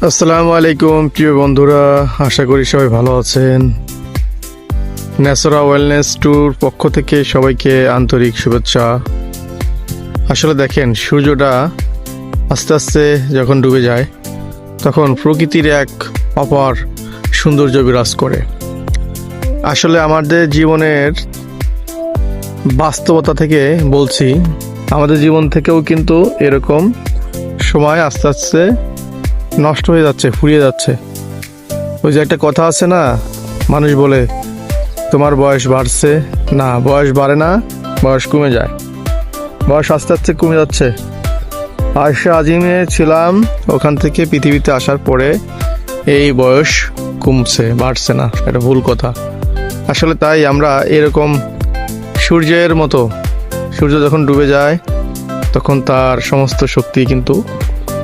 আসসালামু আলাইকুম প্রিয় বন্ধুরা, আশা করি সবাই ভালো আছেন। ন্যাসরা ওয়েলনেস ট্যুর পক্ষ থেকে সবাইকে আন্তরিক শুভেচ্ছা। আসলে দেখেন, সূর্যটা আস্তে আস্তে যখন ডুবে যায় তখন প্রকৃতির এক অপার সৌন্দর্য বিরাজ করে। আসলে আমাদের জীবনের বাস্তবতা থেকে বলছি, আমাদের জীবন থেকেও কিন্তু এরকম সময় আস্তে আস্তে নষ্ট হয়ে যাচ্ছে, ফুরিয়ে যাচ্ছে। ওই যে একটা কথা আছে না, মানুষ বলে তোমার বয়স বাড়ছে, না বয়স বাড়ে না, বয়স কমে যায়। বয়স আস্তে আস্তে কমে যাচ্ছে। আয়শা আজিমে ছিলাম, ওখান থেকে পৃথিবীতে আসার পরে এই বয়স কমছে, বাড়ছে না, এটা ভুল কথা। আসলে তাই আমরা এরকম সূর্যের মতো, সূর্য যখন ডুবে যায় তখন তার সমস্ত শক্তি কিন্তু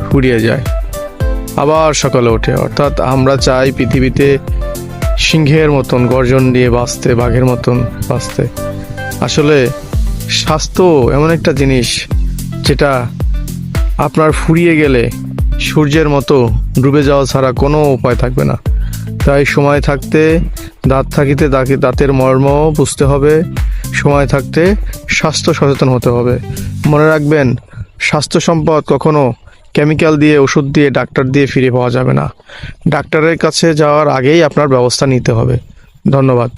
ফুরিয়ে যায়, আবার সকালে ওঠে। অর্থাৎ আমরা চাই পৃথিবীতে সিংহের মতন গর্জন দিয়ে বাঁচতে, বাঘের মতন বাঁচতে। আসলে স্বাস্থ্য এমন একটা জিনিস যেটা আপনার ফুরিয়ে গেলে সূর্যের মতো ডুবে যাওয়া ছাড়া কোনো উপায় থাকবে না। তাই সময় থাকতে দাঁত থাকিতে দাঁতের মর্ম বুঝতে হবে, সময় থাকতে স্বাস্থ্য সচেতন হতে হবে। মনে রাখবেন, স্বাস্থ্য সম্পদ কখনো কেমিক্যাল দিয়ে, ওষুধ দিয়ে, ডাক্তার দিয়ে ফিরে পাওয়া যাবে না। ডাক্তারের কাছে যাওয়ার আগেই আপনার ব্যবস্থা নিতে হবে। ধন্যবাদ।